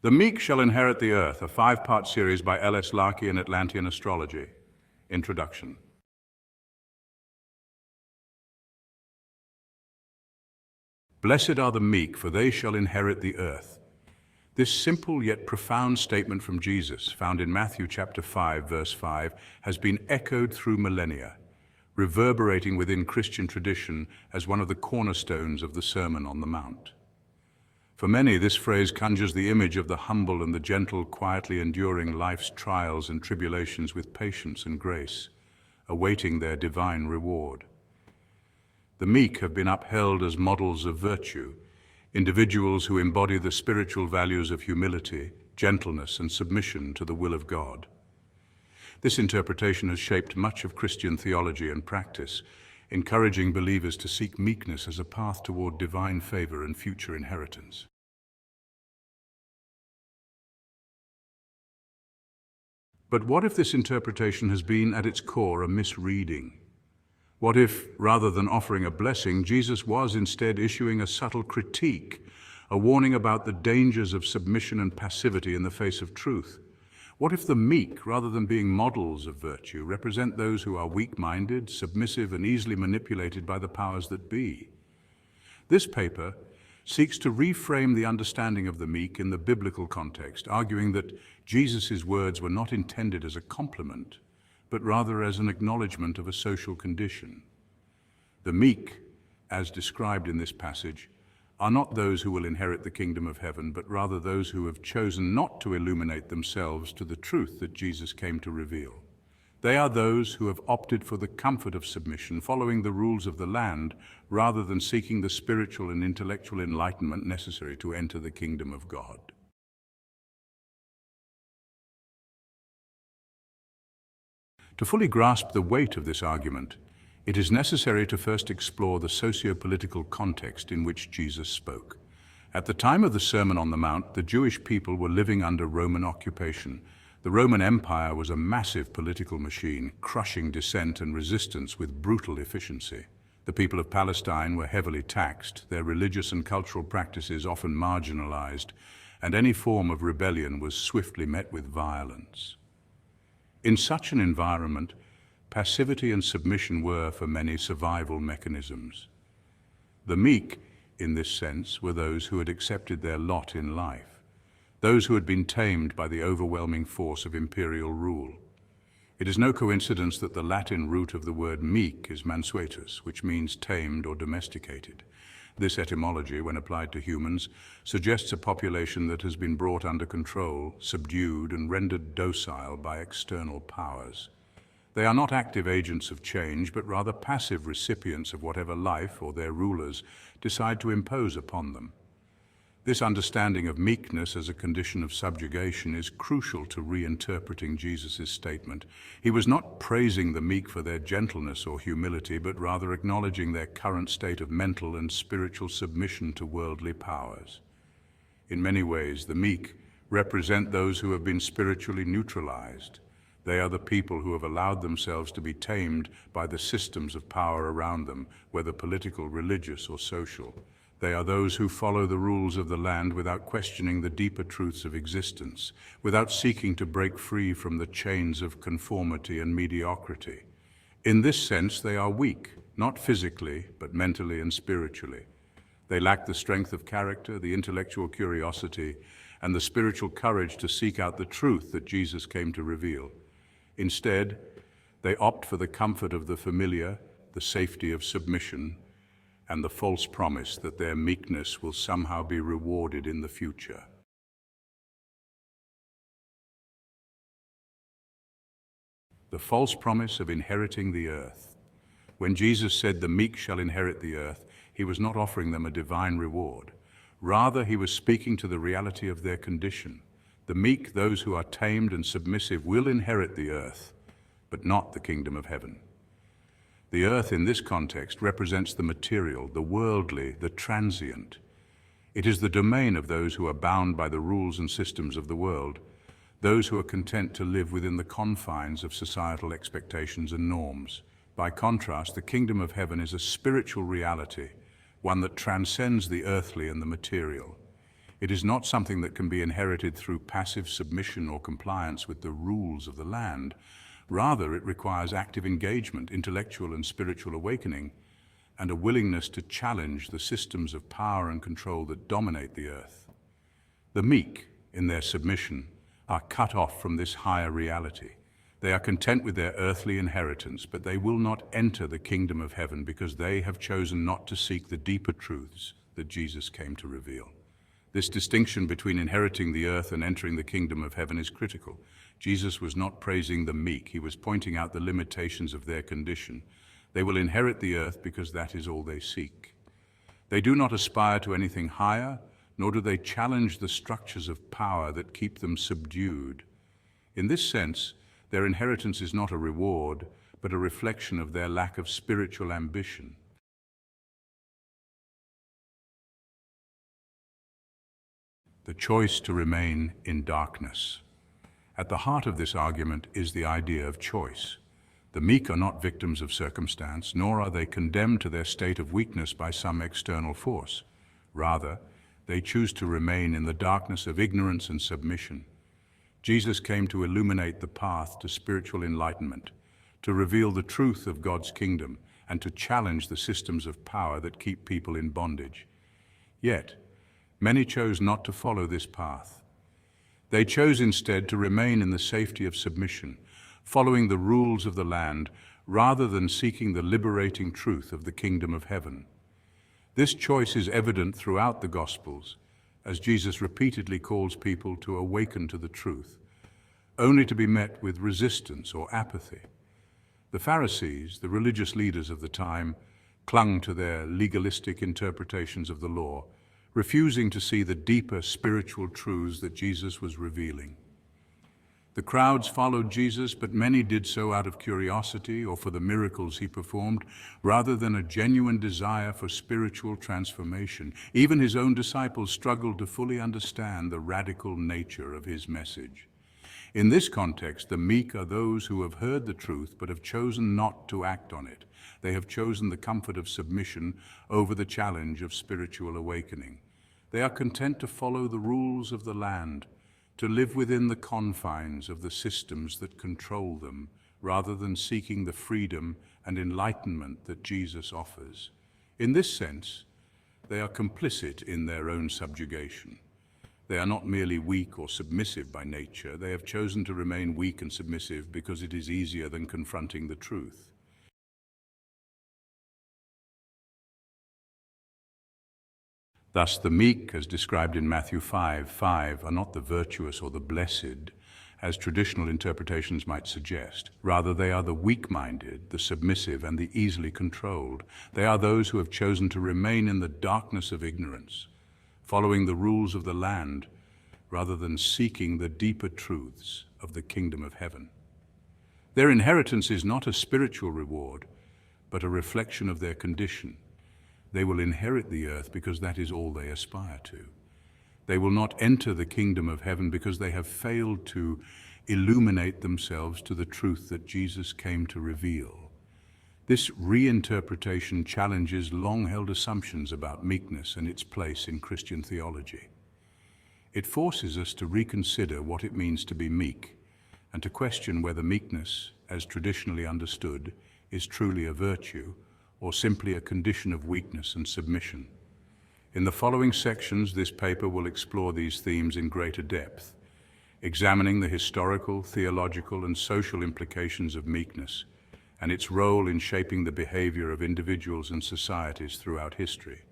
The Meek Shall Inherit the Earth, a 5-part series by L.S. Larkey and Atlantean Astrology. Introduction. Blessed are the meek, for they shall inherit the earth. This simple yet profound statement from Jesus, found in Matthew chapter 5, verse 5, has been echoed through millennia, reverberating within Christian tradition as one of the cornerstones of the Sermon on the Mount. For many, this phrase conjures the image of the humble and the gentle, quietly enduring life's trials and tribulations with patience and grace, awaiting their divine reward. The meek have been upheld as models of virtue, individuals who embody the spiritual values of humility, gentleness, and submission to the will of God. This interpretation has shaped much of Christian theology and practice, encouraging believers to seek meekness as a path toward divine favor and future inheritance. But what if this interpretation has been at its core a misreading? What if, rather than offering a blessing, Jesus was instead issuing a subtle critique, a warning about the dangers of submission and passivity in the face of truth? What if the meek, rather than being models of virtue, represent those who are weak-minded, submissive, and easily manipulated by the powers that be? This paper seeks to reframe the understanding of the meek in the biblical context, arguing that Jesus' words were not intended as a compliment, but rather as an acknowledgement of a social condition. The meek, as described in this passage, are not those who will inherit the kingdom of heaven, but rather those who have chosen not to illuminate themselves to the truth that Jesus came to reveal. They are those who have opted for the comfort of submission, following the rules of the land, rather than seeking the spiritual and intellectual enlightenment necessary to enter the kingdom of God. To fully grasp the weight of this argument, it is necessary to first explore the socio-political context in which Jesus spoke. At the time of the Sermon on the Mount, the Jewish people were living under Roman occupation. The Roman Empire was a massive political machine, crushing dissent and resistance with brutal efficiency. The people of Palestine were heavily taxed, their religious and cultural practices often marginalized, and any form of rebellion was swiftly met with violence. In such an environment, passivity and submission were, for many, survival mechanisms. The meek, in this sense, were those who had accepted their lot in life, those who had been tamed by the overwhelming force of imperial rule. It is no coincidence that the Latin root of the word meek is mansuetus, which means tamed or domesticated. This etymology, when applied to humans, suggests a population that has been brought under control, subdued, and rendered docile by external powers. They are not active agents of change, but rather passive recipients of whatever life or their rulers decide to impose upon them. This understanding of meekness as a condition of subjugation is crucial to reinterpreting Jesus' statement. He was not praising the meek for their gentleness or humility, but rather acknowledging their current state of mental and spiritual submission to worldly powers. In many ways, the meek represent those who have been spiritually neutralized. They are the people who have allowed themselves to be tamed by the systems of power around them, whether political, religious, or social. They are those who follow the rules of the land without questioning the deeper truths of existence, without seeking to break free from the chains of conformity and mediocrity. In this sense, they are weak, not physically, but mentally and spiritually. They lack the strength of character, the intellectual curiosity, and the spiritual courage to seek out the truth that Jesus came to reveal. Instead, they opt for the comfort of the familiar, the safety of submission, and the false promise that their meekness will somehow be rewarded in the future. The false promise of inheriting the earth. When Jesus said the meek shall inherit the earth, he was not offering them a divine reward. Rather, he was speaking to the reality of their condition. The meek, those who are tamed and submissive, will inherit the earth, but not the kingdom of heaven. The earth in this context represents the material, the worldly, the transient. It is the domain of those who are bound by the rules and systems of the world, those who are content to live within the confines of societal expectations and norms. By contrast, the kingdom of heaven is a spiritual reality, one that transcends the earthly and the material. It is not something that can be inherited through passive submission or compliance with the rules of the land. Rather, it requires active engagement, intellectual and spiritual awakening, and a willingness to challenge the systems of power and control that dominate the earth. The meek, in their submission, are cut off from this higher reality. They are content with their earthly inheritance, but they will not enter the kingdom of heaven because they have chosen not to seek the deeper truths that Jesus came to reveal. This distinction between inheriting the earth and entering the kingdom of heaven is critical. Jesus was not praising the meek, he was pointing out the limitations of their condition. They will inherit the earth because that is all they seek. They do not aspire to anything higher, nor do they challenge the structures of power that keep them subdued. In this sense, their inheritance is not a reward, but a reflection of their lack of spiritual ambition. The choice to remain in darkness. At the heart of this argument is the idea of choice. The meek are not victims of circumstance, nor are they condemned to their state of weakness by some external force. Rather, they choose to remain in the darkness of ignorance and submission. Jesus came to illuminate the path to spiritual enlightenment, to reveal the truth of God's kingdom, and to challenge the systems of power that keep people in bondage. Yet, many chose not to follow this path. They chose instead to remain in the safety of submission, following the rules of the land, rather than seeking the liberating truth of the kingdom of heaven. This choice is evident throughout the Gospels, as Jesus repeatedly calls people to awaken to the truth, only to be met with resistance or apathy. The Pharisees, the religious leaders of the time, clung to their legalistic interpretations of the law, refusing to see the deeper spiritual truths that Jesus was revealing. The crowds followed Jesus, but many did so out of curiosity or for the miracles he performed, rather than a genuine desire for spiritual transformation. Even his own disciples struggled to fully understand the radical nature of his message. In this context, the meek are those who have heard the truth but have chosen not to act on it. They have chosen the comfort of submission over the challenge of spiritual awakening. They are content to follow the rules of the land, to live within the confines of the systems that control them, rather than seeking the freedom and enlightenment that Jesus offers. In this sense, they are complicit in their own subjugation. They are not merely weak or submissive by nature. They have chosen to remain weak and submissive because it is easier than confronting the truth. Thus, the meek, as described in Matthew 5:5, are not the virtuous or the blessed, as traditional interpretations might suggest. Rather, they are the weak-minded, the submissive, and the easily controlled. They are those who have chosen to remain in the darkness of ignorance, following the rules of the land, rather than seeking the deeper truths of the kingdom of heaven. Their inheritance is not a spiritual reward, but a reflection of their condition. They will inherit the earth because that is all they aspire to. They will not enter the kingdom of heaven because they have failed to illuminate themselves to the truth that Jesus came to reveal. This reinterpretation challenges long-held assumptions about meekness and its place in Christian theology. It forces us to reconsider what it means to be meek and to question whether meekness, as traditionally understood, is truly a virtue or simply a condition of weakness and submission. In the following sections, this paper will explore these themes in greater depth, examining the historical, theological, and social implications of meekness and its role in shaping the behavior of individuals and societies throughout history.